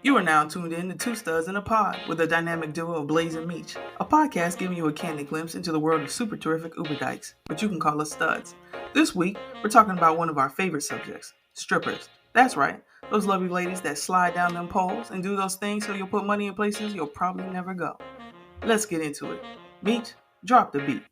You are now tuned in to Two Studs in a Pod with the dynamic duo of Blaze and Meech, a podcast giving you a candid glimpse into the world of super terrific Uber dykes, but you can call us studs. This week, we're talking about one of our favorite subjects, strippers. That's right, those lovely ladies that slide down them poles and do those things so you'll put money in places you'll probably never go. Let's get into it. Meech, drop the beat.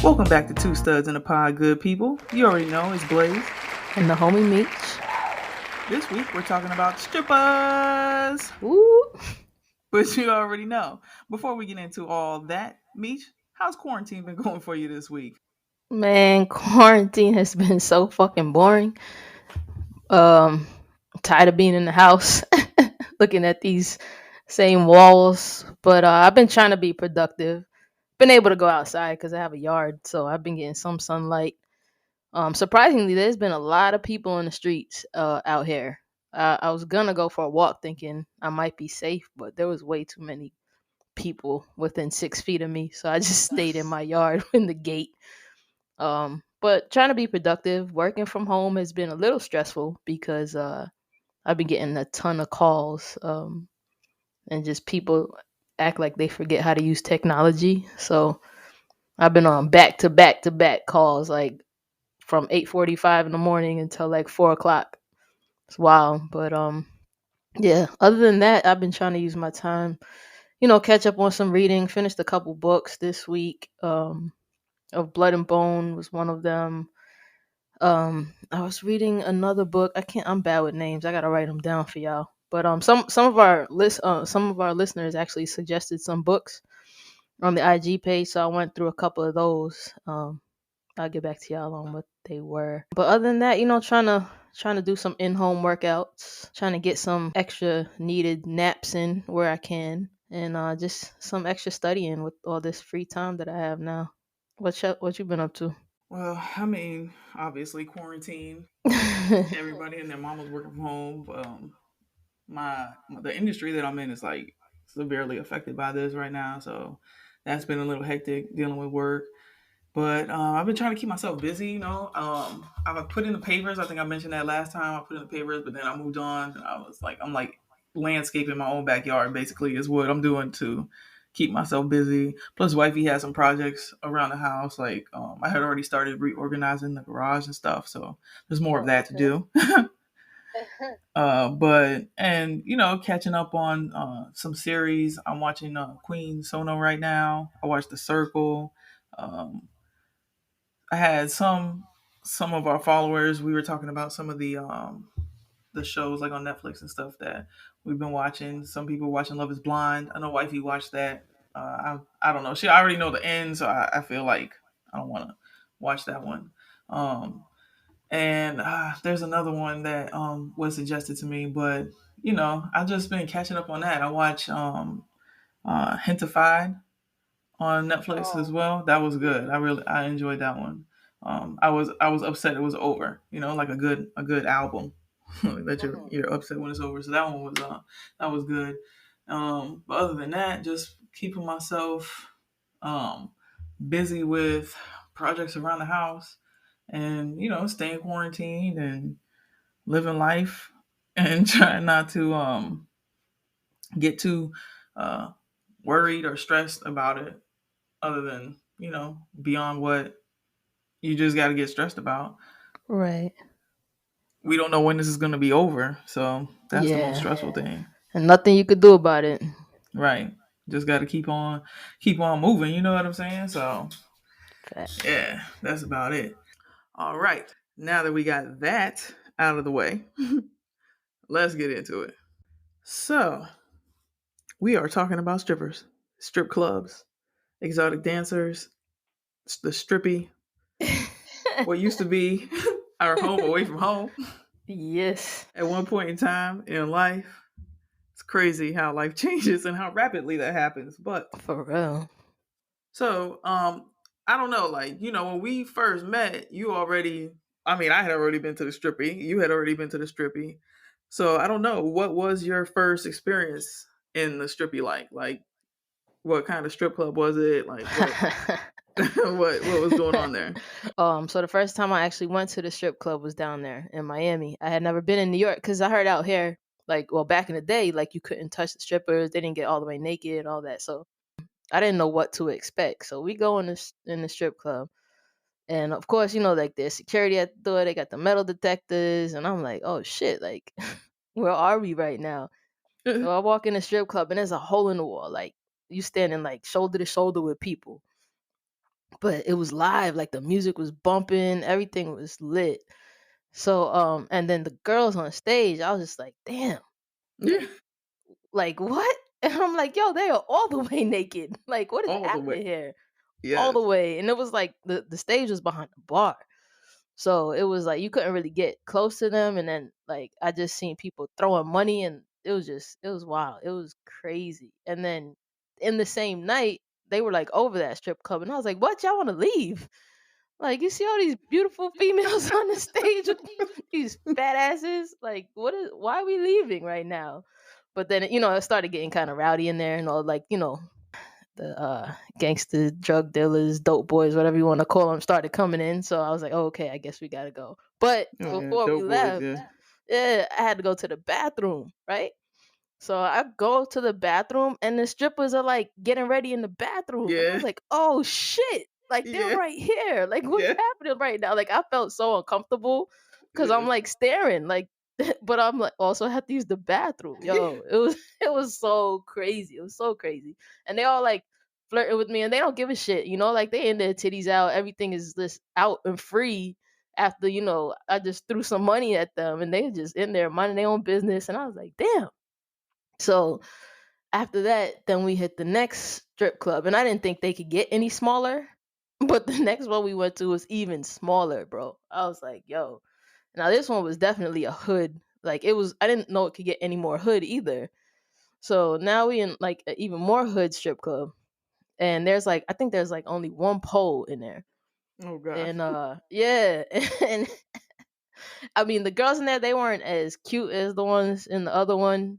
Welcome back to Two Studs in a Pod, good people. You already know it's Blaze. And the homie Meech. This week we're talking about strippers. Woo! But you already know. Before we get into all that, Meech, how's quarantine been going for you this week? Man, quarantine has been so fucking boring. Tired of being in the house, looking at these same walls. But I've been trying to be productive. Been able to go outside because I have a yard, so I've been getting some sunlight. Surprisingly, there's been a lot of people in the streets out here. I was gonna go for a walk, thinking I might be safe, but there was way too many people within 6 feet of me, so I just stayed in my yard in the gate. But trying to be productive, working from home has been a little stressful because I've been getting a ton of calls, and just people act like they forget how to use technology. So I've been on back to back to back calls, like from 8:45 in the morning until like 4 o'clock. It's wild, but yeah. Other than that, I've been trying to use my time, catch up on some reading. Finished a couple books this week. Of Blood and Bone was one of them. I was reading another book. I'm bad with names. I gotta write them down for y'all. But some of our listeners actually suggested some books on the IG page, so I went through a couple of those. I'll get back to y'all on what they were. But other than that, trying to do some in-home workouts, trying to get some extra needed naps in where I can, and just some extra studying with all this free time that I have now. What you been up to? Well, I mean, obviously quarantine. Everybody and their mama's working from home. The industry that I'm in is like severely affected by this right now, so that's been a little hectic dealing with work. But I've been trying to keep myself busy. I've put in the papers. I think I mentioned that last time. I put in the papers, but then I moved on. I'm like landscaping my own backyard. Basically, is what I'm doing to keep myself busy. Plus, wifey has some projects around the house. Like I had already started reorganizing the garage and stuff. So there's more of that to do. But and catching up on some series. I'm watching Queen Sono right now. I watched The Circle. Um, I had some of our followers. We were talking about some of the shows like on Netflix and stuff that we've been watching. Some people watching Love Is Blind. I know wifey watched that. I don't know. I already know the end, so I feel like I don't want to watch that one. Um, and there's another one that was suggested to me, but I've just been catching up on that. I watch Hentified on Netflix as well. That was good. I enjoyed that one. I was upset it was over. Like a good album that you're upset when it's over. So that was good. But other than that, just keeping myself um, busy with projects around the house, and staying quarantined and living life, and trying not to get too uh, worried or stressed about it other than beyond what you just got to get stressed about. Right. We don't know when this is going to be over, so that's the most Yeah. stressful thing. And nothing you could do about it. Right, just got to keep on moving, you know what I'm saying? So Fact. yeah, that's about it. All right, now that we got that out of the way, let's get into it. So we are talking about strippers, strip clubs, exotic dancers, the strippy, what used to be our home away from home. Yes. At one point in time in life, it's crazy how life changes and how rapidly that happens. But For real. so I don't know, like, when we first met, you already, I mean, I had already been to the strippy. You had already been to the strippy. So I don't know. What was your first experience in the strippy like? Like, what kind of strip club was it? Like, what, what was going on there? So the first time I actually went to the strip club was down there in Miami. I had never been in New York because I heard out here, like, well, back in the day, like you couldn't touch the strippers. They didn't get all the way naked and all that. So I didn't know what to expect. So we go in the strip club, and of course, like there's security at the door. They got the metal detectors, and I'm like, oh shit, like where are we right now? So I walk in the strip club, and there's a hole in the wall. Like you standing like shoulder to shoulder with people, but it was live. Like the music was bumping, everything was lit. So and then the girls on stage, I was just like, damn, Yeah, like what? And I'm like, yo, they are all the way naked. Like, what is all the way. happening here? All Yes. the way. And it was like the stage was behind the bar. So it was like you couldn't really get close to them. And then like I just seen people throwing money, and it was wild. It was crazy. And then in the same night, they were like over that strip club, and I was like, what, y'all want to leave? Like, you see all these beautiful females on the stage with these fat asses? Like, why are we leaving right now? But then, it started getting kind of rowdy in there, and all, like, the gangster drug dealers, dope boys, whatever you want to call them, started coming in. So I was like, oh, okay, I guess we gotta go. But Oh yeah, before we dope boys. left, Yeah. yeah, I had to go to the bathroom, right? So I go to the bathroom, and the strippers are like getting ready in the bathroom, and I was Yeah. like, "Oh shit! Like they're Yeah. right here. Like what's Yeah. happening right now?" Like I felt so uncomfortable because I'm Yes. like staring, like, but I'm like also have to use the bathroom. Yeah. Yo, it was it was so crazy. It was so crazy, and they all like flirting with me, and they don't give a shit. Like they in their titties out. Everything is just out and free. After I just threw some money at them, and they just in there minding their own business, and I was like, damn. So after that, then we hit the next strip club, and I didn't think they could get any smaller. But the next one we went to was even smaller, bro. I was like, yo. Now this one was definitely a hood. Like it was I didn't know it could get any more hood either. So now we in like an even more hood strip club. And there's like I think there's like only one pole in there. Oh gosh. And yeah. And I mean the girls in there, they weren't as cute as the ones in the other one.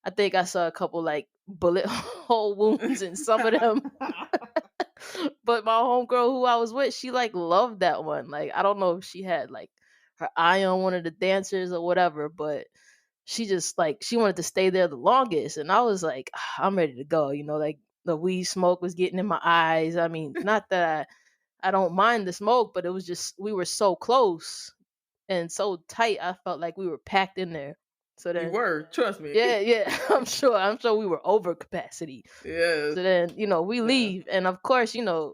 I think I saw a couple like bullet hole wounds in some of them. But my homegirl who I was with, she like loved that one. Like I don't know if she had like her eye on one of the dancers or whatever, but she just like she wanted to stay there the longest. And I was like, "Ah, I'm ready to go." Like the weed smoke was getting in my eyes. I mean, not that I don't mind the smoke, but it was just we were so close and so tight. I felt like we were packed in there. So You then were, trust me. yeah, yeah, I'm sure we were over capacity. Yes. So then, we Yeah. leave, and of course, the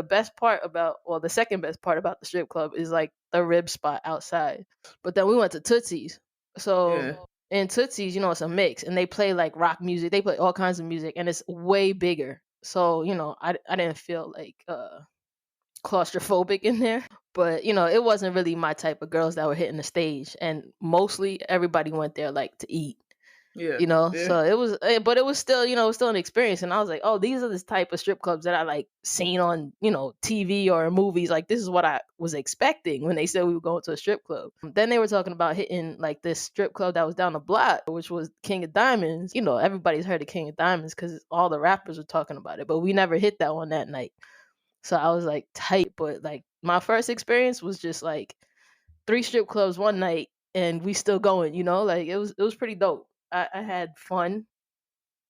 best part about, well, the second best part about the strip club is like the rib spot outside. But then we went to Tootsie's. So Yeah. in Tootsie's, it's a mix, and they play like rock music. They play all kinds of music, and it's way bigger. So I didn't feel like claustrophobic in there. But it wasn't really my type of girls that were hitting the stage, and mostly everybody went there like to eat. Yeah. Yeah. So it was, but it was still, it was still an experience. And I was like, oh, these are the type of strip clubs that I like seen on, TV or movies. Like, this is what I was expecting when they said we were going to a strip club. Then they were talking about hitting like this strip club that was down the block, which was King of Diamonds. Everybody's heard of King of Diamonds because all the rappers were talking about it, but we never hit that one that night. So I was like tight, but like my first experience was just like three strip clubs one night, and we still going. Like it was pretty dope. I had fun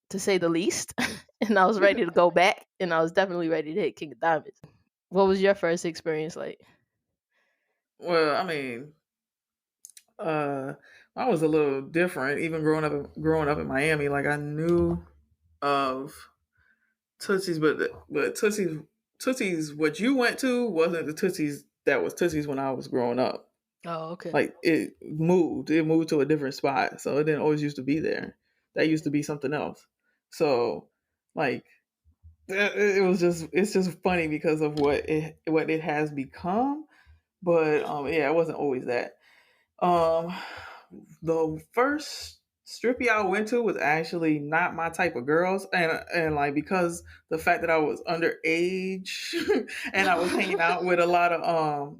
to say the least, and I was ready to go back, and I was definitely ready to hit King of Diamonds. What was your first experience like? Well, I mean, uh, I was a little different. Even growing up in Miami, like I knew of Tootsie's, but Tootsie's, what you went to wasn't the Tootsie's that was Tootsie's when I was growing up. Oh, okay. Like it moved to a different spot, so it didn't always used to be there. That used to be something else. So, like, it's just funny because of what it has become. But yeah, it wasn't always that. Um, the first. strippy I went to was actually not my type of girls, and like because the fact that I was underage and I was hanging out with a lot of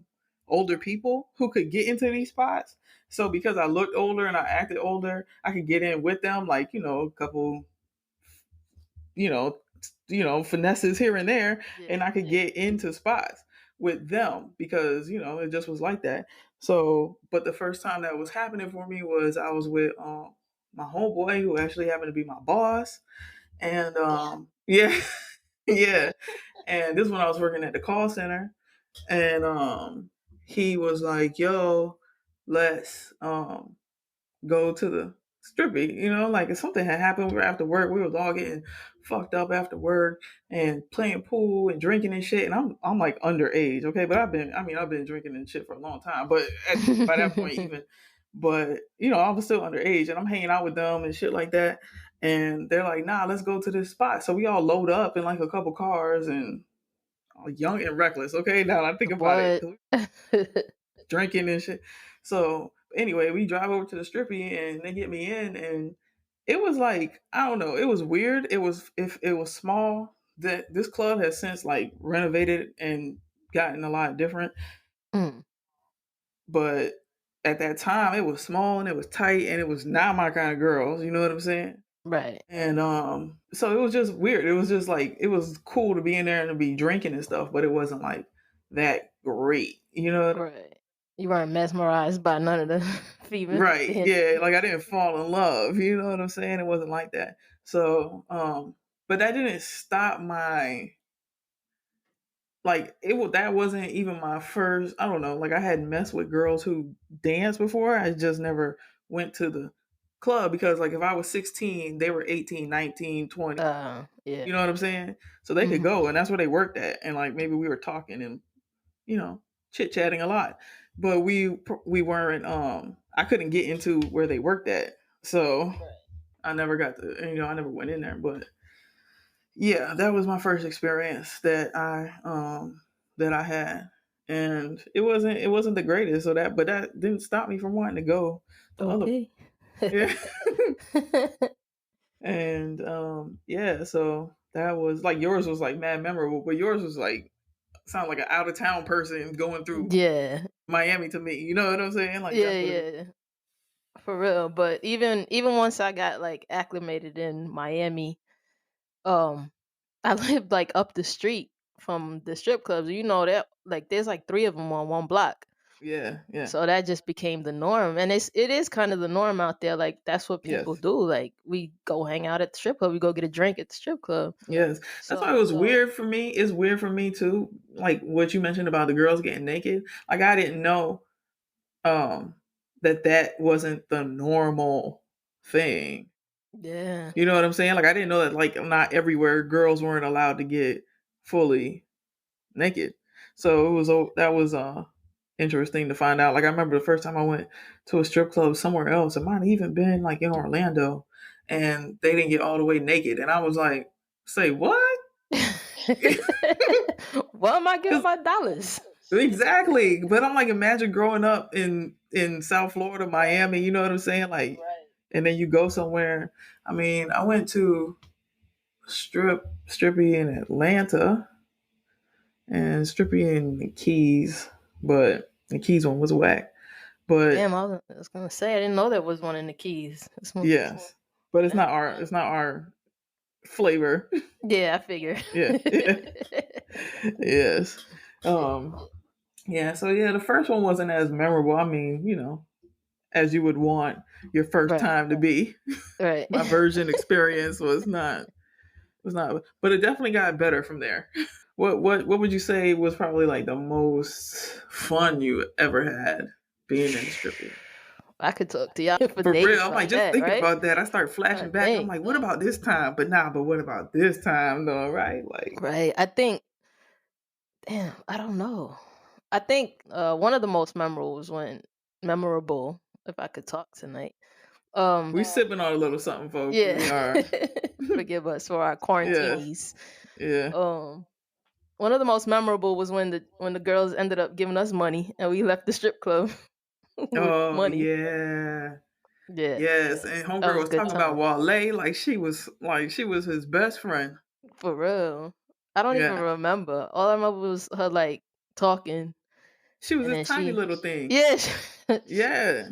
older people who could get into these spots. So because I looked older and I acted older, I could get in with them, like a couple, you know, finesses here and there, Yeah, and I could get into spots with them because it just was like that. So, but the first time that was happening for me was I was with my homeboy who actually happened to be my boss, and yeah, yeah, and this is when I was working at the call center, and he was like, "Yo, let's go to the strippy, like if something had happened, we were after work, we was all getting fucked up after work and playing pool and drinking and shit. And I'm like underage, okay, but I've been drinking and shit for a long time, but by that point yeah. even, but I was still underage and I'm hanging out with them and shit like that. And they're like, nah, let's go to this spot. So we all load up in like a couple cars and young and reckless. Okay, now I think about it, What? 'cause drinking and shit. So anyway, we drive over to the strippy and they get me in, and it was like I don't know, it was weird. It was if it was small. That this club has since like renovated and gotten a lot different, Mm, but at that time it was small and it was tight and it was not my kind of girls. You know what I'm saying? right, And so it was just weird. It was just like it was cool to be in there and to be drinking and stuff, but it wasn't like that great. You know what right. You weren't mesmerized by none of the females Right. dancing. Yeah. Like I didn't fall in love. You know what I'm saying? It wasn't like that. So, but that didn't stop my like that wasn't even my first. I don't know. Like I hadn't messed with girls who danced before. I just never went to the club because like if I was 16, they were 18, 19, 20. Yeah. You know what I'm saying? So they could Hmm. go and that's where they worked at. And like maybe we were talking and you know, chit chatting a lot, but we weren't. I couldn't get into where they worked at, so I never got to. I never went in there. But yeah, that was my first experience that I had, and it wasn't the greatest. But that didn't stop me from wanting to go to other. Okay. Yeah, and yeah, so that was like yours was like mad memorable, but yours was like sound like an out of town person going through Yeah. Miami to me. You know what I'm saying? Like Yeah, that's what it was. yeah. For real. But even once I got like acclimated in Miami, um, I lived like up the street from the strip clubs. You know that like there's like three of them on one block. Yeah, yeah, So that just became the norm, and it is kind of the norm out there. Like that's what people yes, do. Like we go hang out at the strip club, we go get a drink at the strip club. yes. That's why it So was weird for me. It's weird for me too. Like what you mentioned about the girls getting naked. Like I didn't know um that wasn't the normal thing. yeah, You know what I'm saying? Like I didn't know that like not everywhere girls weren't allowed to get fully naked. So that was interesting to find out. Like I remember the first time I went to a strip club somewhere else. It might have even been like in Orlando, and they didn't get all the way naked, and I was like, "Say what?" where am I getting Because my dollars? exactly. But I'm like, imagine growing up in South Florida, Miami. You know what I'm saying? Like, Right. and then you go somewhere. I mean, I went to strippy in Atlanta and strippy in the Keys, but the Keys one was whack. But Damn, I was gonna say I didn't know there was one in the Keys. yes, but it's That's not our flavor. yeah, I figure. Yeah, yeah, yes. Um, yeah. So yeah, the first one wasn't as memorable. I mean, as you would want your first Right, time to be. right. My version experience was not, but it definitely got better from there. What would you say was probably like the most fun you ever had being in the strippy? I could talk to y'all for For real, days I'm like on just that, thinking right? about that. I start flashing God back. I'm dang. like, what about this time? But what about this time though? Right? Like, Right. I think damn, I don't know. I think one of the most memorable was when memorable, if I could talk tonight. Um we sipping on a little something, folks. yeah. We are. Forgive us for our Yes. quarantinis. Yeah. Um one of the most memorable was when the girls ended up giving us money and we left the strip club with Oh money. yeah. Yeah, Yes, and that homegirl was was good talking about time. Wale like she was his best friend. For real. I don't even Yeah, remember. All I remember was her like talking, she was and this then tiny she, little thing. yeah, Yeah,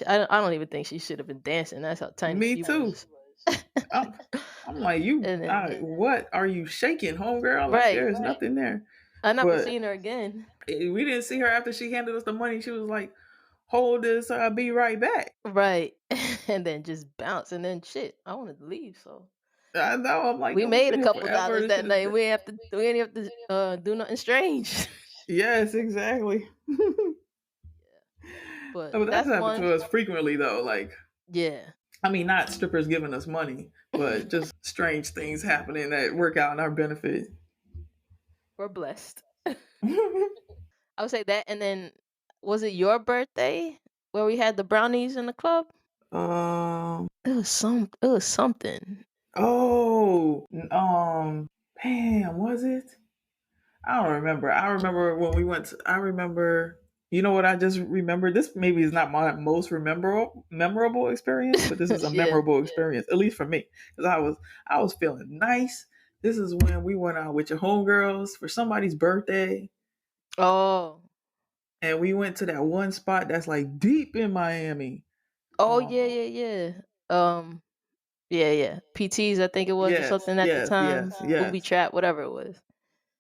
I don't even think she should have been dancing. That's how tiny me she too. was. I'm, I'm like, you, And then, what are you shaking, homegirl? Like, right, there is nothing there. I never But seen her again. we didn't see her after she handed us the money. She was like, hold this, I'll be right back. Right, and then just bounce, and then shit. I wanted to leave, so I know. I'm like, we no, we've made a been here couple forever. dollars This that shit is night. We didn't have to do nothing strange. yes, exactly. But Oh, that's that's happened one. to us frequently though. Like, Yeah, I mean, not strippers giving us money, but just strange things happening that work out in our benefit. we're blessed. I would say that, and then was it your birthday where we had the brownies in the club? um. It was something. Oh. Damn. Was it? I don't remember. I remember when we went. I remember. You know what? I just remember. This maybe is not my most memorable experience, but this is a Yeah. memorable experience, at least for me, because I was feeling nice. This is when we went out with your homegirls for somebody's birthday, Oh. and we went to that one spot that's like deep in Miami. Oh yeah, Um, yeah, yeah. Um yeah, yeah. PTs I think it was or yes, something at the yes, time. yes, Booby yes. trap, whatever it was.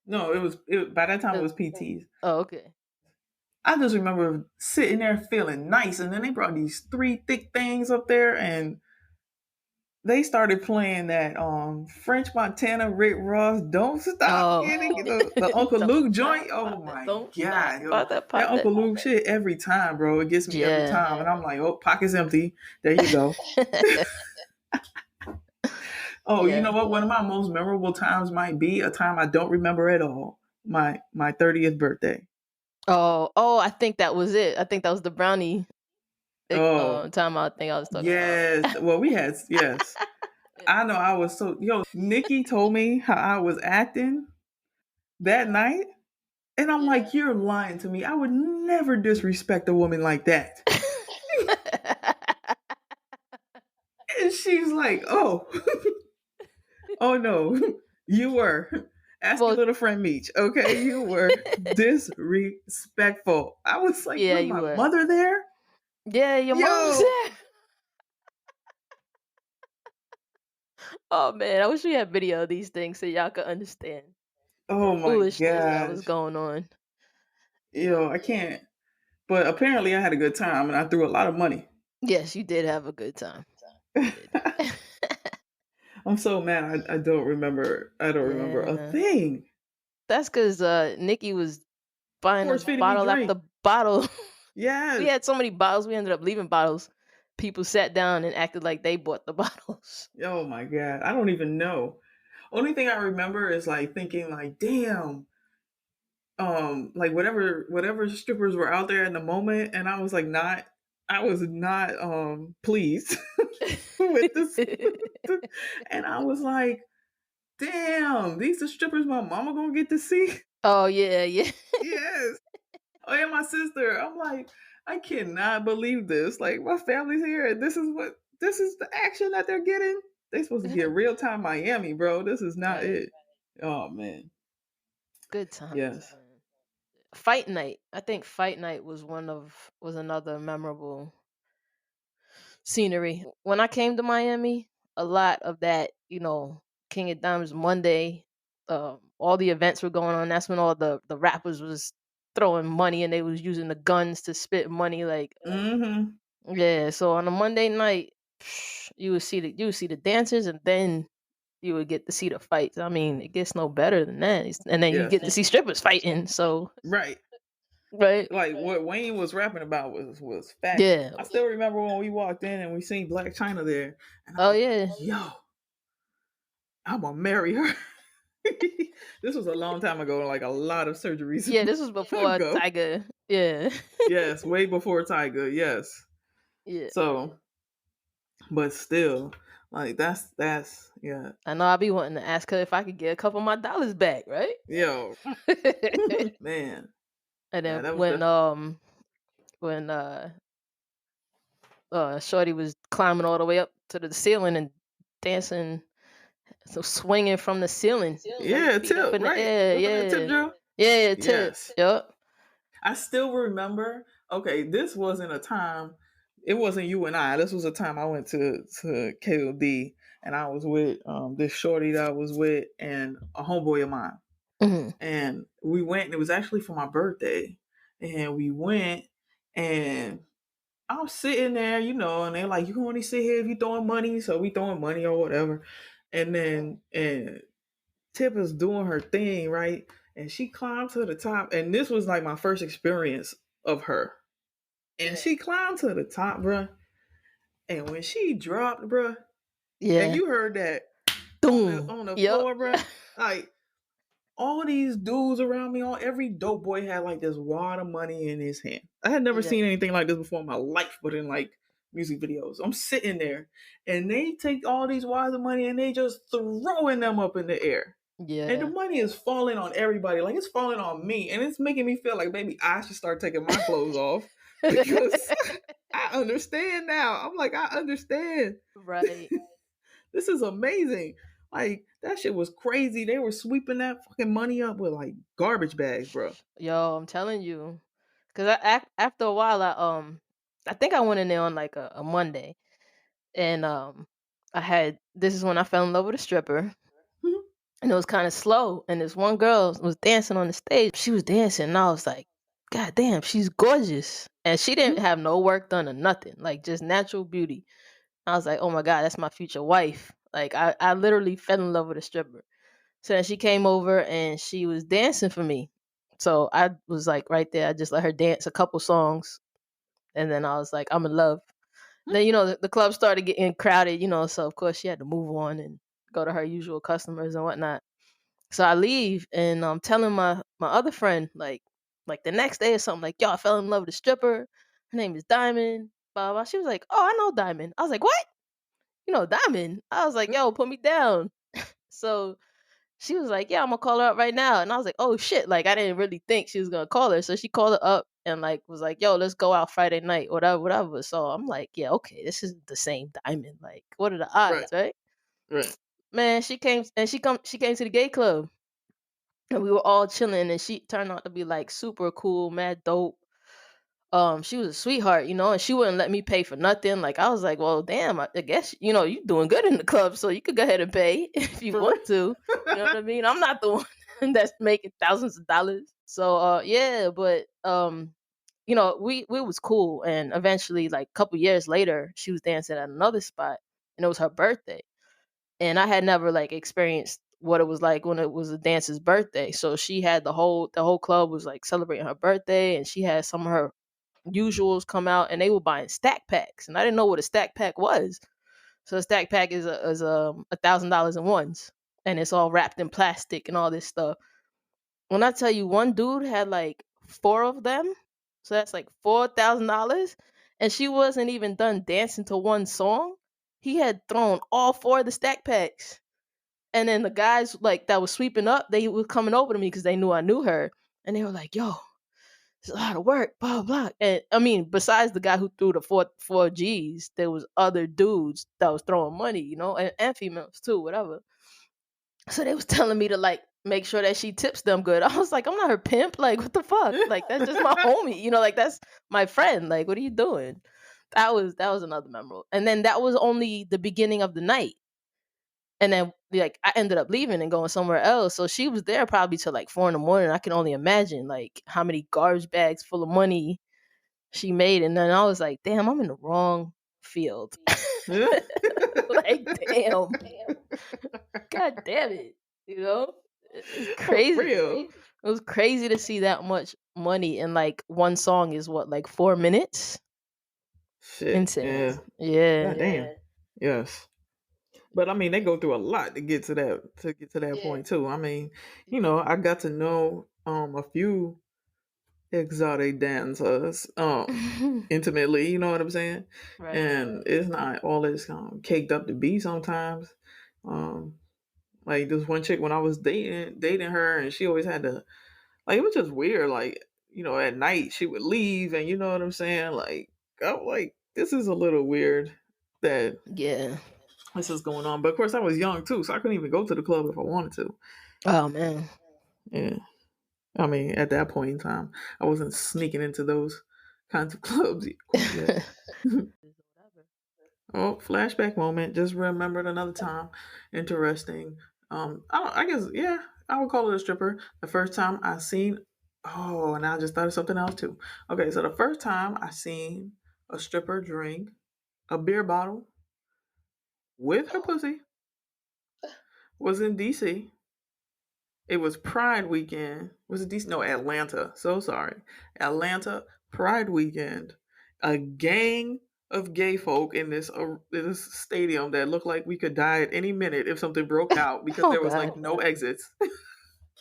No, it was. By that time, it Uh, was PTs. oh, okay. I just remember sitting there feeling nice, and then they brought these three thick things up there, and they started playing that French Montana Rick Ross "Don't Stop Oh. Getting" the Uncle Don't Luke joint. stop Oh popping. my Don't stop. god, yo, that Pop that. Uncle Luke shit every time, bro. It gets me every Yeah. time, and I'm like, oh, pocket's empty. There you go. Oh, you know Yeah. what? One of my most memorable times might be a time I don't remember at all. My 30th birthday. Oh, I think that was it. I think that was the brownie Oh time I think I was talking about. yes. Well, we had yes. Yeah. I know I was so Nikki told me how I was acting that night. And I'm Yeah. like, you're lying to me. I would never disrespect a woman like that. And she's like, oh, oh no, you were. Ask your Well, little friend Meech, okay? You were disrespectful. I was like, yeah, with you my were. mother there? Yeah, your mom was Yo. there. Oh man, I wish we had video of these things so y'all could understand the Oh my foolishness that was gosh. going on. I can't. But apparently I had a good time and I threw a lot of money. Yes, you did have a good time. You did. I'm so mad I don't remember a Yeah. thing. That's because Nikki was buying Force us feeding me bottle drink. after bottle. We Yes. had so many bottles, we ended up leaving bottles. People sat down and acted like they bought the bottles. Oh my god. I don't even know. Only thing I remember is like thinking like, damn, like whatever strippers were out there in the moment, and I was not pleased with this. And I was like, damn, these are strippers my mama gonna get to see. Oh yeah, yeah. Yes. Oh, and my sister. I'm like, I cannot believe this. Like, my family's here, and this is the action that they're getting. They supposed to get real time Miami, bro. This is not Right. it. Oh man. Good times, Yes. man. Fight night. I think fight night was another memorable scenery. When I came to Miami, a lot of that, King of Diamonds Monday, all the events were going on. That's when all the rappers was throwing money and they was using the guns to spit money. Like, Mm-hmm. yeah. So on a Monday night, you would see the dancers, and then you would get to see the fights. I mean, it gets no better than that. And then you Yes. get to see strippers fighting. So Right. right, Like what Wayne was rapping about was fact. yeah. I still remember when we walked in and we seen Black China there, and I Oh was like, yeah, yo, I'm gonna marry her. This was a long time ago, like a lot of surgeries yeah. This was before ago. Tiger. Yeah, Yes, way before Tiger. Yes. yeah. So, but still, like that's yeah, I know I be wanting to ask her if I could get a couple of my dollars back, right? yo, man, And yeah, then that was the when Shorty was climbing all the way up to the ceiling and dancing, so swinging from the ceiling, Yeah, feet up tip, in the right? air. Wasn't that tip Yeah, drill? yeah, tip. Yes. Yup. I still remember. Okay, this wasn't a time. It wasn't you and I. This was a time I went to K.O.D. and I was with this shorty that I was with and a homeboy of mine. Hmm. And we went. And it was actually for my birthday, and we went. And I'm sitting there, and they're like, "You can only sit here if you throwing money." So we throwing money or whatever. And then and Tip is doing her thing, right? And she climbed to the top. And this was like my first experience of her. And she climbed to the top, bruh. And when she dropped, bruh, and Yeah. you heard that on the Boom. on the Yup. floor, bruh, like all these dudes around me, every dope boy had like this wad of money in his hand. I had never Yeah. seen anything like this before in my life, but in like music videos. I'm sitting there and they take all these wads of money and they just throwing them up in the air. And the Yeah. money is falling on everybody. Like it's falling on me. And it's making me feel like maybe I should start taking my clothes off because I understand now. I'm like, I understand. Right. This is amazing. Like that shit was crazy. They were sweeping that fucking money up with like garbage bags, bro. Yo, I'm telling you, cause after a while, I think I went in there on like a Monday, and I had this is when I fell in love with a stripper, and it was kind of slow, and this one girl was dancing on the stage. She was dancing, and I was like, God damn, she's gorgeous, and she didn't have no work done or nothing, like just natural beauty. I was like, oh my god, that's my future wife. Like I literally fell in love with a stripper. So then she came over and she was dancing for me. So I was like right there. I just let her dance a couple songs, and then I was like, I'm in love. Then the club started getting crowded, so of course she had to move on and go to her usual customers and whatnot. So I leave and I'm telling my other friend like the next day or something like, yo, I fell in love with a stripper. Her name is Diamond. Blah blah. She was like, oh, I know Diamond. I was like, what? You know Diamond? I was like, yo, put me down. So she was like, "Yeah, I'm gonna call her up right now." And I was like, "Oh shit!" Like I didn't really think she was gonna call her, so she called her up and like was like, "Yo, let's go out Friday night, whatever, whatever." So I'm like, "Yeah, okay, this is the same Diamond. Like, what are the Right, odds, right?" right. Man, she came to the gay club and we were all chilling, and she turned out to be like super cool, mad dope. She was a sweetheart, and she wouldn't let me pay for nothing. Like I was like, well, damn, I guess you doing good in the club, so you could go ahead and pay if you For real. want to. You know what I mean? I'm not the one that's making thousands of dollars. So yeah, but we was cool, and eventually, like a couple years later, she was dancing at another spot, and it was her birthday, and I had never like experienced what it was like when it was a dancer's birthday. So she had the whole club was like celebrating her birthday, and she had some of her usuals come out, and they were buying stack packs, and I didn't know what a stack pack was. So a stack pack is $1,000 in ones, and it's all wrapped in plastic and all this stuff. When I tell you, one dude had like four of them, so that's like $4,000, and she wasn't even done dancing to one song. He had thrown all four of the stack packs, and then the guys like that was sweeping up, they were coming over to me because they knew I knew her, and they were like, "Yo, it's a lot of work, blah blah." And I mean, besides the guy who threw the four G's, there was other dudes that was throwing money, and females too, whatever. So they was telling me to like make sure that she tips them good. I was like, I'm not her pimp. Like, what the fuck? Like, that's just my homie. Like that's my friend. Like, what are you doing? That was another memorable. And then that was only the beginning of the night. And then like I ended up leaving and going somewhere else. So she was there probably till like 4 in the morning. I can only imagine like how many garbage bags full of money she made. And then I was like, damn, I'm in the wrong field. Yeah. Like, damn. God damn it. It's For crazy. real. It was crazy to see that much money in like one song is what, like 4 minutes? Shit. Insane. Yeah. Yeah. God damn. Yes. But I mean, they go through a lot to get to that point too. I mean, I got to know a few exotic dancers intimately. You know what I'm saying? Right. And it's not all this caked up to be sometimes. Um, like this one chick when I was dating her, and she always had to like it was just weird. Like at night she would leave, and you know what I'm saying? Like I'm like this is a little weird that Yeah. this is going on. But of course, I was young too, so I couldn't even go to the club if I wanted to. Oh man. Yeah, I mean, at that point in time, I wasn't sneaking into those kinds of clubs quite yet. Oh, flashback moment. Just remembered another time. Interesting. I guess yeah, I would call it a stripper. The first time I seen. Oh, and I just thought of something else too. Okay, so the first time I seen a stripper drink a beer bottle with her pussy was in DC. It was Pride weekend. Was it DC? No, Atlanta. So sorry. Atlanta Pride weekend. A gang of gay folk in this stadium that looked like we could die at any minute if something broke out because Oh there was god. like no exits.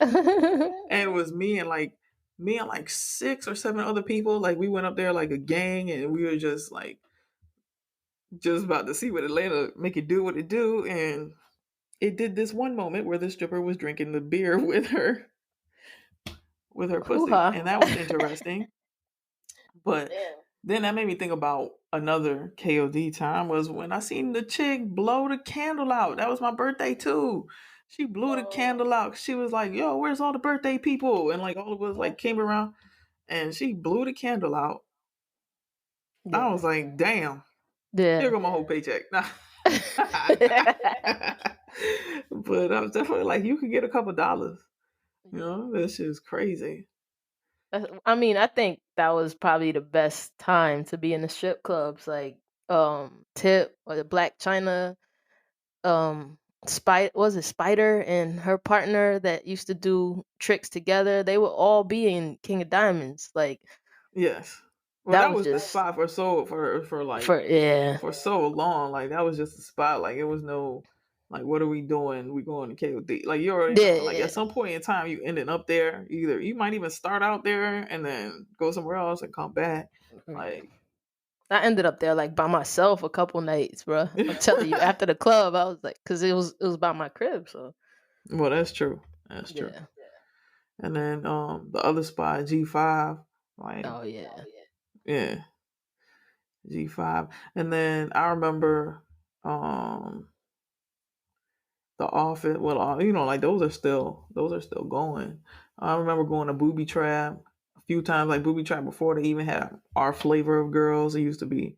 And it was me and like 6 or 7 other people. Like we went up there like a gang and we were just about to see what Atlanta make it do what it do. And it did this one moment where the stripper was drinking the beer with her pussy, Hoo-ha. and that was interesting. But then that made me think about another KOD time was when I seen the chick blow the candle out. That was my birthday too. She blew the candle out. She was like, "Yo, where's all the birthday people?" And like all of us like came around, and she blew the candle out. I Yeah. was like, "Damn, here Yeah. go my whole paycheck." Nah. But I was definitely like, you could get a couple dollars. You Yeah. know, this is crazy. I mean, I think that was probably the best time to be in the strip clubs, like Tip or the Black China, Spider and her partner that used to do tricks together. They would all be in King of Diamonds. Like Yes. Well, that that was was the just spot for like for yeah. for so long. Like that was just the spot. Like it was no like what are we doing? We going to KOD. Like you already know. Like Yeah. at some point in time you ended up there. Either you might even start out there and then go somewhere else and come back. Mhm. Like I ended up there like by myself a couple nights, bro. I'm telling you, after the club, I was like, cause it was by my crib, so well, that's true. That's true. yeah. And then the other spot G5, like Oh yeah. yeah, G5. And then I remember um the office. Well, like those are still going. I remember going to Booby Trap a few times, like Booby Trap before they even had our flavor of girls. It used to be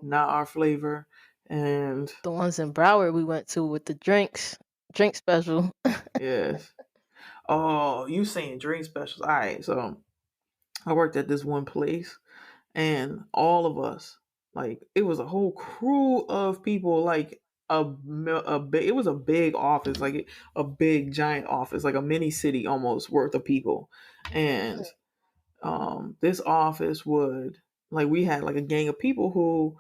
not our flavor, and The ones in Broward we went to with the drink special. yes. Oh, you saying drink specials? All right, so I worked at this one place, and all of us, like it was a whole crew of people, like it was a big office, like a big giant office, like a mini city almost worth of people, and this office would like we had like a gang of people who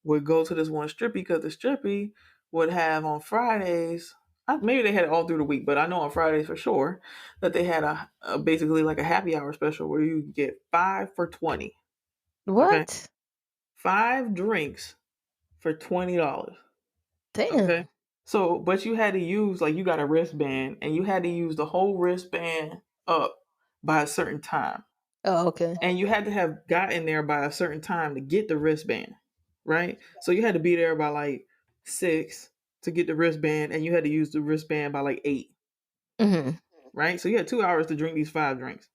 would go to this one strippy because the strippy would have on Fridays. Maybe they had it all through the week, but I know on Fridays for sure that they had a basically like a happy hour special where you get 5 for 20. Okay, What? 5 drinks for $20. Okay, Damn. so but you had to use like you got a wristband and you had to use the whole wristband up by a certain time. Oh, okay. And you had to have gotten there by a certain time to get the wristband, right? So you had to be there by like 6 to get the wristband, and you had to use the wristband by like 8, Hmm. right? So you had 2 hours to drink these 5 drinks,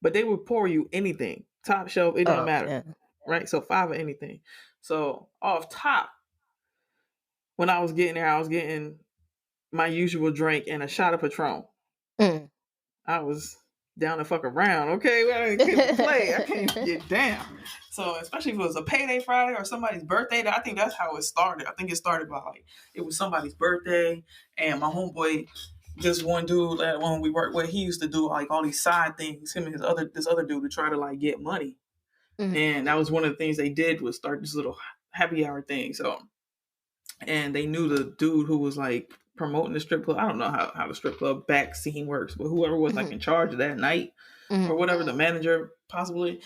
but they would pour you anything, top shelf, it didn't Oh, matter, damn. right? So 5 of anything. So off top, when I was getting there, I was getting my usual drink and a shot of Patron. Mm. I was down to fuck around. Okay, well, I came to play. I came to get down. So especially if it was a payday Friday or somebody's birthday, I think that's how it started. I think it started by like it was somebody's birthday, and my homeboy, this one dude that when we worked with, he used to do like all these side things. Him and this other dude to try to like get money, Mm. and that was one of the things they did was start this little happy hour thing. So and they knew the dude who was like promoting the strip club. I don't know how the strip club back scene works, but whoever was like Mhm. in charge of that night or Mhm. whatever, the manager possibly,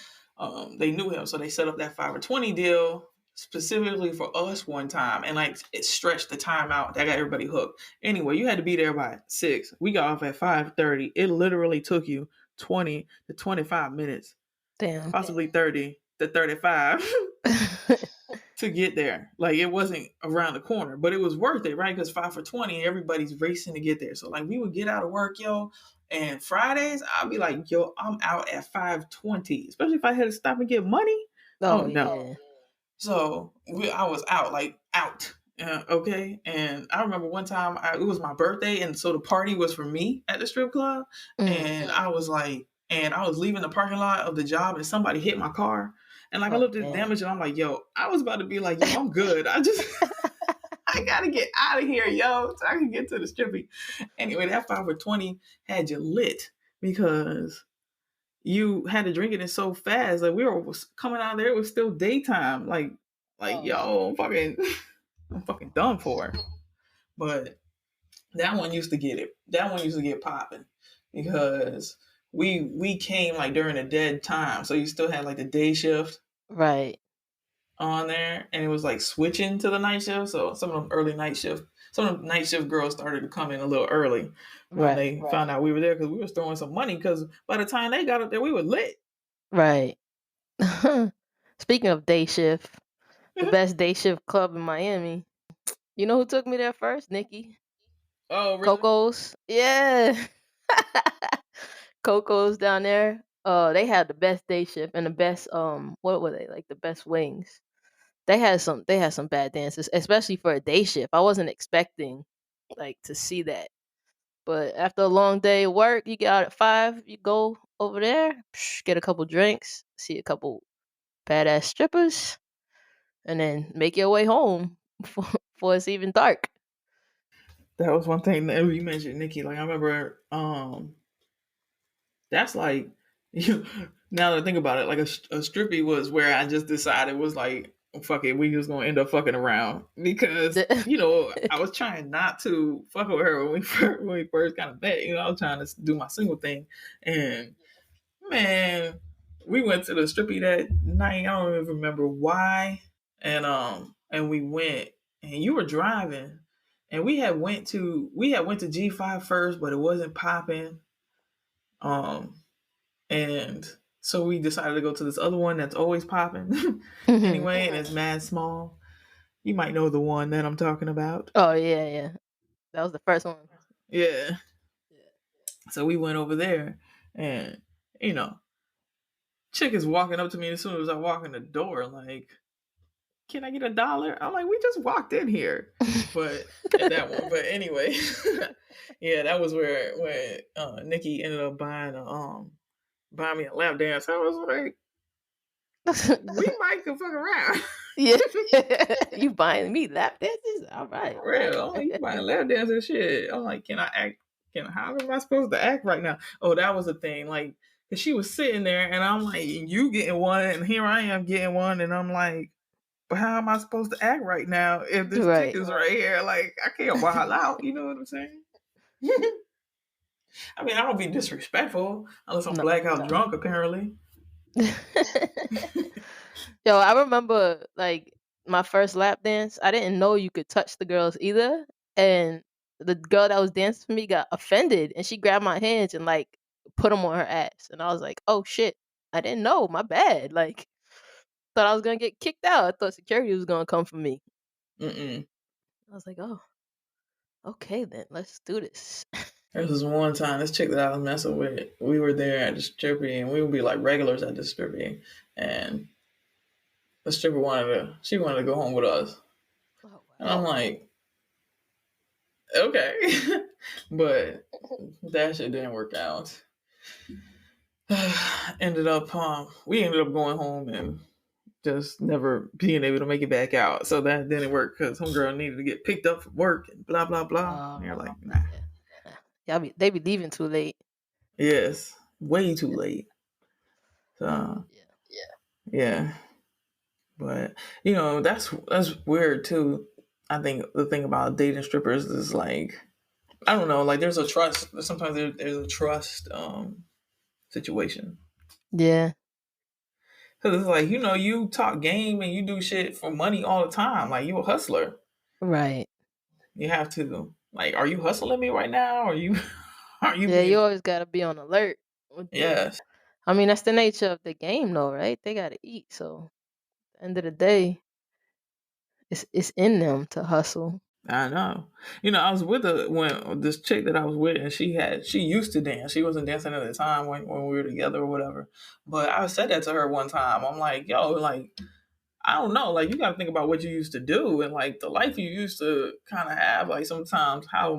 they knew him. So they set up that 5 or 20 deal specifically for us one time. And like it stretched the time out. That got everybody hooked. Anyway, you had to be there by 6. We got off at 5:30. It literally took you 20 to 25 minutes, Damn. possibly 30 to 35 to get there. Like it wasn't around the corner, but it was worth it, right? Because 5 for 20, everybody's racing to get there. So like we would get out of work, yo, and Fridays I'll be like, yo, I'm out at 5:20, especially if I had to stop and get money. Oh Oh no. yeah. So I was out, like out. Okay, and I remember one time it was my birthday, and so the party was for me at the strip club, Mm. and I was like, and I was leaving the parking lot of the job, and somebody hit my car, and like I Oh looked at the damn. damage, and I'm like, yo, I was about to be like, yo, I'm good. I just I gotta get out of here, yo, so I can get to the strippy. Anyway, that 5 for 20 had you lit because you had to drink it in so fast. Like we were coming out of there, it was still daytime. Like Oh yeah. yo, I'm fucking done for. But that one used to get it. That one used to get popping because we came like during a dead time, so you still had like the day shift Right. on there, and it was like switching to the night shift. So some of them early night shift, some of the night shift girls started to come in a little early when Right. they found out we were there because we was throwing some money. Because by the time they got up there, we were lit. Right. Speaking of day shift, the best day shift club in Miami. You know who took me there first? Nikki. Oh, really? Coco's. Yeah. Coco's down there. They had the best day shift and the best what were they? Like the best wings. They had some bad dances, especially for a day shift. I wasn't expecting like to see that. But after a long day of work, you get out at 5, you go over there, get a couple drinks, see a couple badass strippers, and then make your way home before it's even dark. That was one thing that you mentioned, Nikki. Like I remember, that's like you. Now that I think about it, like a strippy was where I just decided was like, fuck it, we just gonna end up fucking around because I was trying not to fuck with her when we first kind of met. I was trying to do my single thing, and man, we went to the strippy that night. I don't even remember why, and we went, and you were driving, and we had went to G5 first, but it wasn't popping. Um, and so we decided to go to this other one that's always popping Oh anyway, and it's mad small. You might know the one that I'm talking about. yeah, yeah. That was the first one. Yeah. Yeah. So we went over there, and you know, chick is walking up to me as soon as I walk in the door, like, "Can I get $1?" I'm like, "We just walked in here," but at that one. But anyway, yeah, that was where when Nikki ended up buying me a lap dance. I was like, we might can fuck around. Yeah. You buying me lap dances? All right, For all real. I'm like, you right. buying lap dance and shit. I'm like, can I act? How am I supposed to act right now? Oh, that was the thing. Like, cause she was sitting there and I'm like, you getting one, and here I am getting one, and I'm like, but how am I supposed to act right now if this chick Right. is right here? Like, I can't wild out. You know what I'm saying? I mean, I don't be disrespectful unless I'm No. blackout drunk, apparently. Yo, I remember like my first lap dance. I didn't know you could touch the girls either, and the girl that was dancing for me got offended, and she grabbed my hands and like put them on her ass, and I was like, "Oh shit, I didn't know. My bad." Like, thought I was gonna get kicked out. I thought security was gonna come for me. Mm-mm. I was like, "Oh, okay then, let's do this." There was this one time, this chick that I was messing with, we were there at the strippy, and we would be like regulars at the strippy, and the stripper she wanted to go home with us. Oh And I'm wow. like, okay. But that shit didn't work out. We ended up going home and just never being able to make it back out. So that didn't work because some girl needed to get picked up from work and blah, blah, blah. And you're like, nah. Yeah. They be leaving too late. Yes, way too late. So, Yeah. yeah. But, that's weird too. I think the thing about dating strippers is like, I don't know, like there's a trust. Sometimes there's a trust situation. Yeah. Because it's like, you talk game and you do shit for money all the time. Like, you a hustler. Right. You have to, like, are you hustling me right now? Or you, are you Yeah, you being, always gotta be on alert with them. yes. I mean, that's the nature of the game, though, right? They gotta eat, so End of the day, it's in them to hustle. I know. I was with this chick that I was with, and she used to dance. She wasn't dancing at the time when we were together or whatever. But I said that to her one time. I'm like, yo, like I don't know, like you got to think about what you used to do and like the life you used to kind of have. Like sometimes, how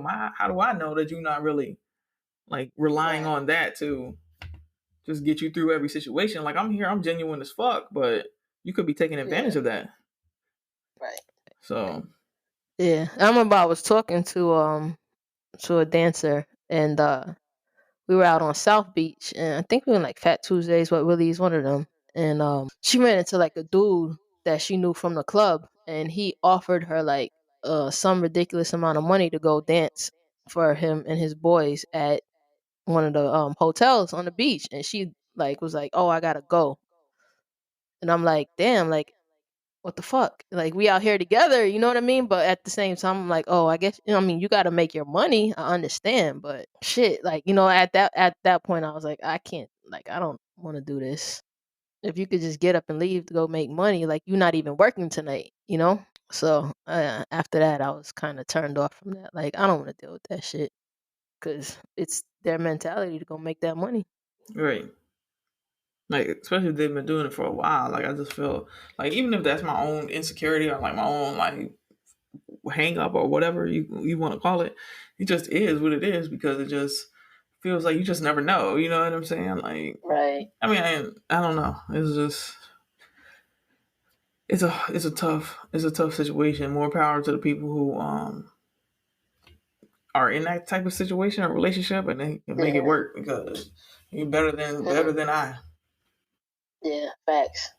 do I know that you're not really like relying on that to just get you through every situation? Like I'm here, I'm genuine as fuck, but you could be taking advantage Yeah. of that. So Yeah. I remember I was talking to a dancer, and we were out on South Beach, and I think we were in like Fat Tuesdays, but Willie's one of them. And she ran into like a dude that she knew from the club, and he offered her like some ridiculous amount of money to go dance for him and his boys at one of the hotels on the beach. And she like was like, "Oh, I gotta go," and I'm like, "Damn, like what the fuck? Like we out here together, you know what I mean?" But at the same time, I'm like, "Oh, I guess I mean you got to make your money. I understand, but shit, like at that point, I was like, I can't, like I don't want to do this. If you could just get up and leave to go make money, like you're not even working tonight, you know." So after that, I was kind of turned off from that. Like I don't want to deal with that shit because it's their mentality to go make that money. right. Like especially if they've been doing it for a while. Like I just feel like even if that's my own insecurity or like my own like hang up or whatever you want to call it just is what it is because it just feels like you just never know. You know what I'm saying? Like Right. I mean I don't know. It's just it's a tough situation. More power to the people who are in that type of situation or relationship and they can make it work because you're better than I. Yeah, facts.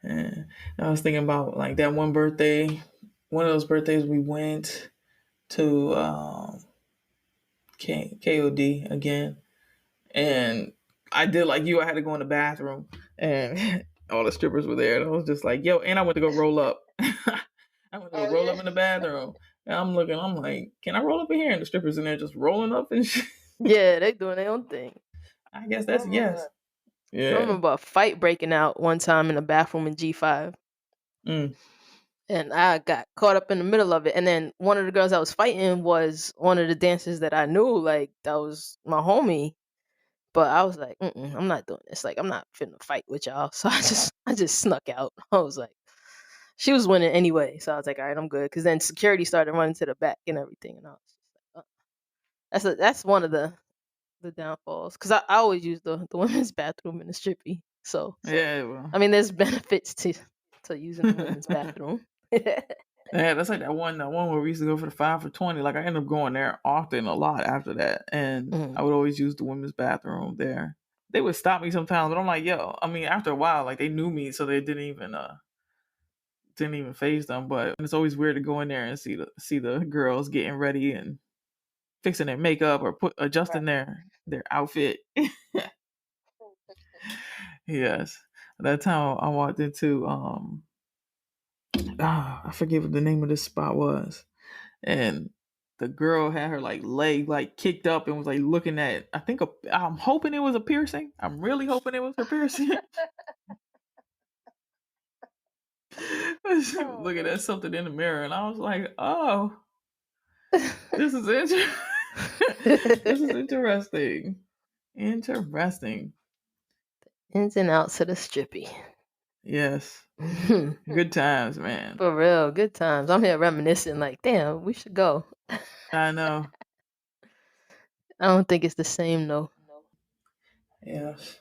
And I was thinking about like that one of those birthdays we went to K.O.D again, and I did like you. I had to go in the bathroom, and all the strippers were there, and I was just like, "Yo!" And I went to go roll up. I went to go roll up in the bathroom, and I'm looking. I'm like, "Can I roll up in here?" And the strippers in there just rolling up and shit. Yeah, they doing their own thing. I guess that's yes. I Yeah. remember a fight breaking out one time in the bathroom in G5. Mm. And I got caught up in the middle of it. And then one of the girls I was fighting was one of the dancers that I knew, like that was my homie. But I was like, I'm not doing this. Like, I'm not finna fight with y'all. So I just snuck out. I was like, she was winning anyway. So I was like, all right, I'm good. Because then security started running to the back and everything, and I was just like, that's one of the downfalls. Because I always use the women's bathroom in the strippy. So Yeah. Well. I mean, there's benefits to using the women's bathroom. Yeah, that's like that one where we used to go for the 5 for 20. Like I ended up going there often, a lot after that, and Mhm. I would always use the women's bathroom there. They would stop me sometimes, but I'm like, yo, I mean, after a while, like they knew me, so they didn't even phase them. But it's always weird to go in there and see the girls getting ready and fixing their makeup or adjusting their outfit. Yes, that time I walked into I forget what the name of this spot was, and the girl had her like leg like kicked up and was like looking at. I'm hoping it was a piercing. I'm really hoping it was her piercing. She was looking at something in the mirror, and I was like, "Oh, this is interesting. This is interesting. Interesting. Ins and outs of the strippy. Yes, good times, man. For real, good times. I'm here reminiscing, like, damn, we should go. I know. I don't think it's the same though. Yes.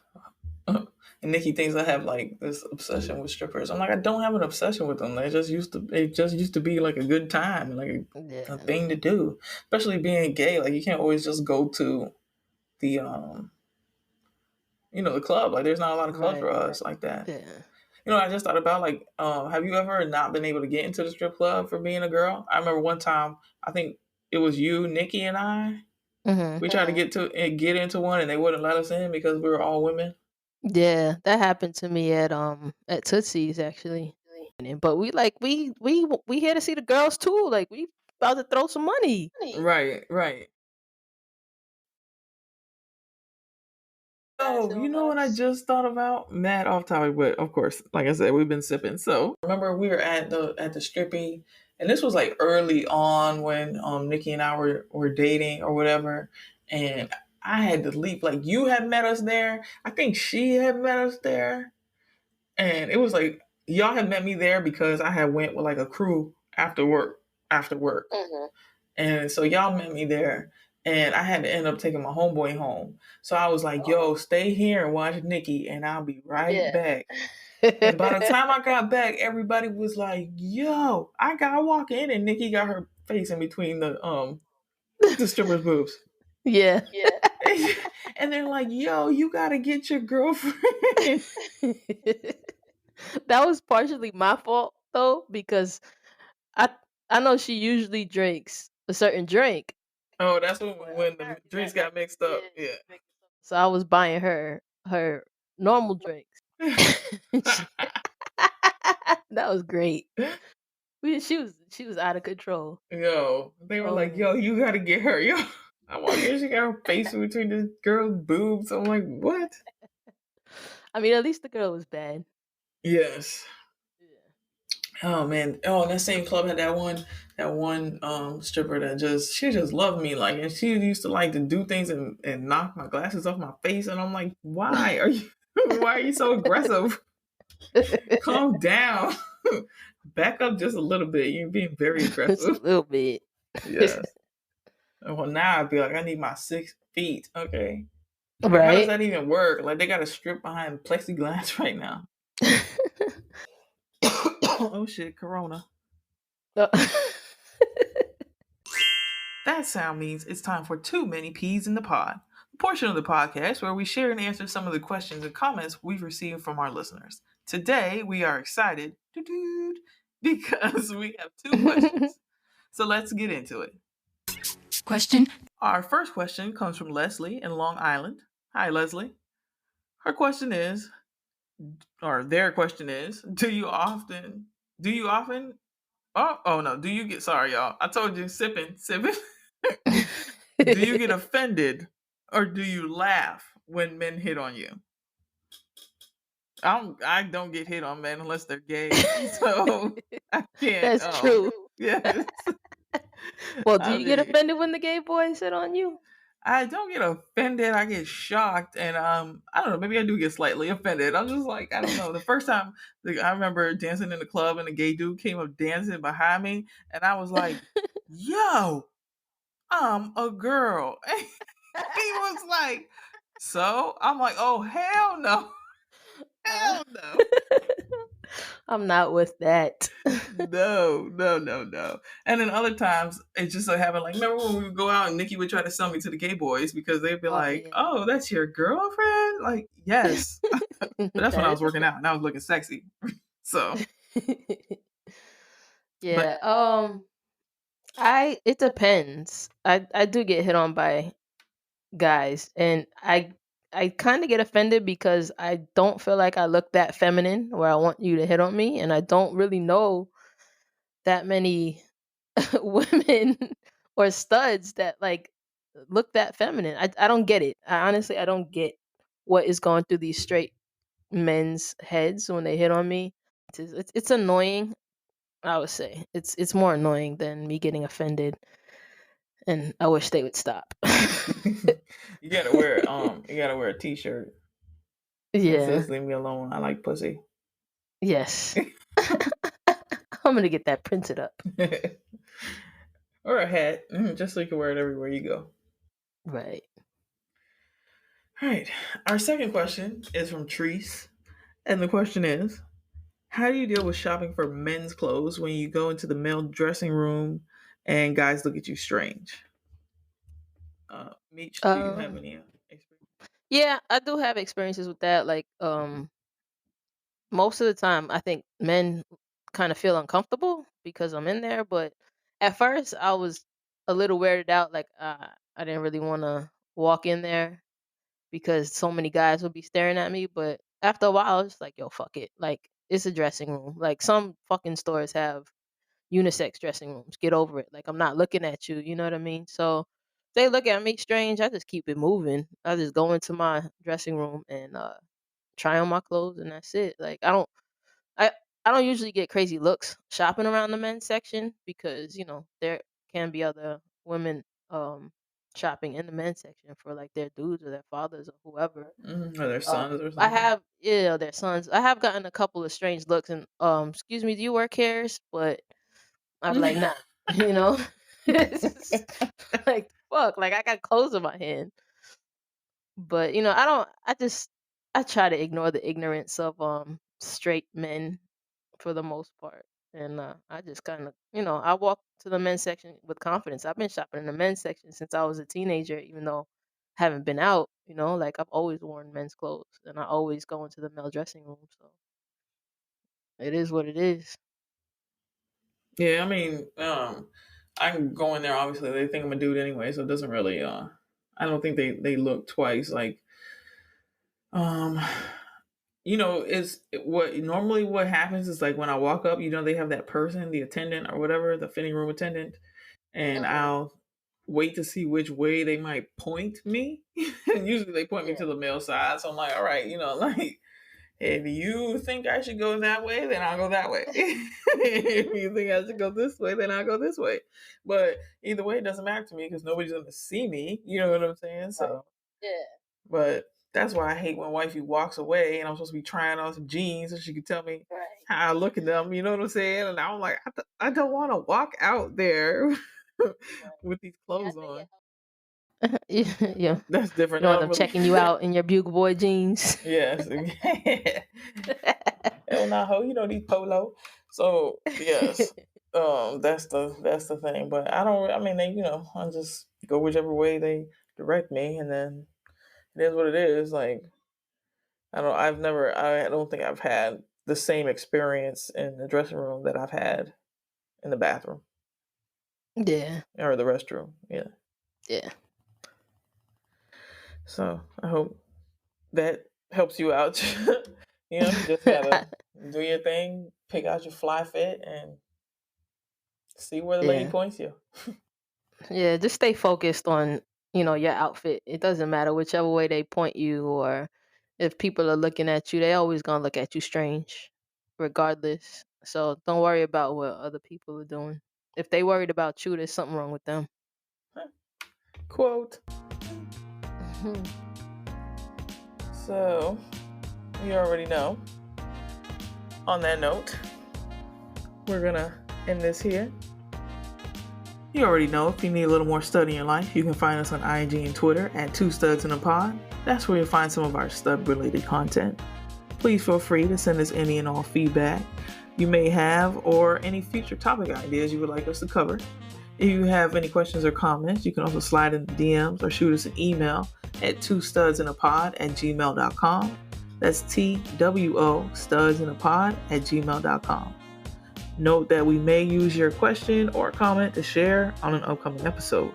And Nikki thinks I have like this obsession with strippers. I'm like, I don't have an obsession with them. They just used to be like a good time, like a Yeah, thing to do. Especially being gay, like you can't always just go to the the club. Like there's not a lot of clubs for right. us like that. Yeah. I just thought about like, have you ever not been able to get into the strip club for being a girl? I remember one time, I think it was you, Nikki, and I. Hmm. We tried to get into one, and they wouldn't let us in because we were all women. Yeah, that happened to me at Tootsie's actually. But we here to see the girls too. Like we about to throw some money. Right, right. So, you know what I just thought about? Mad off topic, but of course, like I said, we've been sipping. So, remember we were at the strippy, and this was like early on when Nikki and I were dating or whatever, and I had to leave. Like you had met us there. I think she had met us there, and it was like y'all had met me there because I had went with like a crew after work. After work, and so y'all met me there, and I had to end up taking my homeboy home. So I was like, yo, stay here and watch Nikki, and I'll be right back. And by the time I got back, everybody was like, yo, I gotta walk in, and Nikki got her face in between the stripper's boobs. Yeah. And they're like, yo, you gotta get your girlfriend. That was partially my fault though, because I I know she usually drinks a certain drink. Oh, that's when the drinks got mixed up. Yeah. So I was buying her normal drinks. She- that was great. She was out of control. Yo, they were like, yo, Um, you gotta get her, yo. I walk in, she got her face in between this girl's boobs. I'm like, what? I mean, at least the girl was bad. Yes. Yeah. Oh man. Oh, and that same club had that one stripper that she just loved me. Like, and she used to like to do things and knock my glasses off my face. And I'm like, why are you why are you so aggressive? Calm down. Back up just a little bit. You're being very Just a aggressive. little bit. Yes. Well, now I'd be like, I need my 6 feet. Okay. Like, how does Right. that even work? Like, they got to strip behind plexiglass right now. Oh shit, Corona. Uh, That sound means it's time for too many peas in the pod, a portion of the podcast where we share and answer some of the questions and comments we've received from our listeners. Today, we are excited because we have two questions. So let's get into it. Question. Our first question comes from Leslie in Long Island. Hi, Leslie. Her question is, or their question is, do you often, oh no, do you get, sorry y'all, I told you, sipping. Do you get offended or do you laugh when men hit on you? I don't get hit on, men, unless they're gay. So I can't. That's true. Yes. Well, do I you get mean, offended when the gay boys hit on you? I don't get offended. I get shocked, and I don't know. Maybe I do get slightly offended. I'm just like, I don't know. The first time, like, I remember dancing in the club, and a gay dude came up dancing behind me, and I was like, "Yo, I'm a girl." He was like, "So?" I'm like, "Oh hell no, Uh, hell no." I'm not with that. No, no, no, no. And then other times it just so happened, like, remember when we would go out and Nikki would try to sell me to the gay boys because they'd be Oh like, yeah. "Oh, that's your girlfriend?" Like, yes. But that's when I That was working out and I was looking sexy. So, is. but Yeah. I it depends. I do get hit on by guys, and I kind of get offended because I don't feel like I look that feminine where I want you to hit on me, and I don't really know that many women or studs that like look that feminine. I don't get it. I don't get what is going through these straight men's heads when they hit on me. It's annoying. I would say it's more annoying than me getting offended, and I wish they would stop. you gotta wear a t-shirt that Yeah. says "Leave me alone. I like pussy." Yes. I'm gonna get that printed up. Or a hat, just so you can wear it everywhere you go. Right. All right. Our second question is from Treese, and the question is, how do you deal with shopping for men's clothes when you go into the male dressing room and guys look at you strange? Meech, do you have Um. any experience? Yeah, I do have experiences with that. Like, most of the time, I think men kind of feel uncomfortable because I'm in there. But at first, I was a little weirded out. Like, I didn't really want to walk in there because so many guys would be staring at me. But after a while, I was just like, yo, fuck it. Like, it's a dressing room. Like, some fucking stores have unisex dressing rooms. Get over it. Like, I'm not looking at you. You know what I mean? So they look at me strange, I just keep it moving. I just go into my dressing room and try on my clothes, and that's it. Like I I don't usually get crazy looks shopping around the men's section because there can be other women shopping in the men's section for like their dudes or their fathers or whoever. Or their sons or I something. have their sons. I have gotten a couple of strange looks and excuse me, do you wear cares? But I'm like, nah, you know. It's just like fuck, like I got clothes in my hand. But I don't. I try to ignore the ignorance of straight men for the most part, and I just kind of I walk to the men's section with confidence. I've been shopping in the men's section since I was a teenager, even though I haven't been out. Like I've always worn men's clothes, and I always go into the male dressing room. So it is what it is. Yeah, I mean, I can go in there. Obviously, they think I'm a dude anyway, so it doesn't really. I don't think they look twice. Like, um, is what happens is like when I walk up, they have that person, the attendant or whatever, the fitting room attendant, and Mhm. I'll wait to see which way they might point me. And usually they point me Yeah. to the male side, so I'm like, all right, like. If you think I should go that way, then I'll go that way. If you think I should go this way, then I'll go this way. But either way, it doesn't matter to me because nobody's going to see me. You know what I'm saying? Right. So, Yeah. but that's why I hate when wifey walks away and I'm supposed to be trying on some jeans so she can tell me Right. how I look in them. You know what I'm saying? And I'm like, I don't want to walk out there with these Yeah, I clothes think on. it helps. Yeah. That's You different. don't I want don't them really. checking you out in your Bugle Boy jeans. Yes. Hell nah, ho, these polo. So yes, that's the thing. But I don't. I mean, I just go whichever way they direct me, and then it is what it is. Like I don't. I've never. I don't think I've had the same experience in the dressing room that I've had in the bathroom Yeah. or the restroom. Yeah. Yeah. So I hope that helps you out. You just gotta do your thing, pick out your fly fit, and see where the lady Yeah. points you. Yeah, just stay focused on, your outfit. It doesn't matter whichever way they point you or if people are looking at you, they always gonna look at you strange, regardless. So don't worry about what other people are doing. If they worried about you, there's something wrong with them. Quote. So, you already know. On that note, we're gonna end this here. You already know if you need a little more stud in your life, you can find us on IG and Twitter at 2studsinaPod. That's where you'll find some of our stud-related content. Please feel free to send us any and all feedback you may have or any future topic ideas you would like us to cover. If you have any questions or comments, you can also slide in the DMs or shoot us an email at 2studsinapod@gmail.com. That's TWO studsinapod@gmail.com. Note that we may use your question or comment to share on an upcoming episode.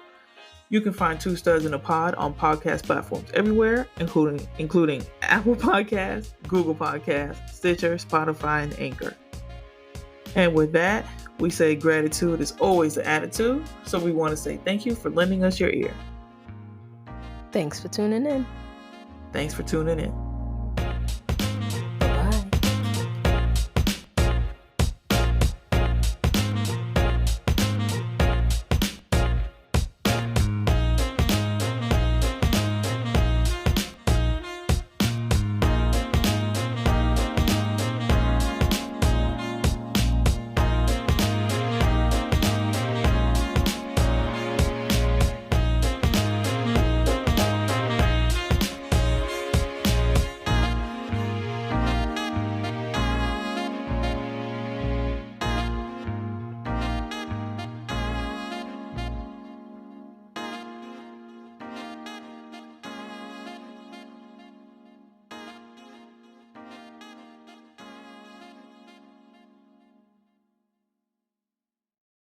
You can find Two Studs in a Pod on podcast platforms everywhere, including Apple Podcasts, Google Podcasts, Stitcher, Spotify, and Anchor. And with that, we say gratitude is always the attitude, so we want to say thank you for lending us your ear. Thanks for tuning in. Thanks for tuning in.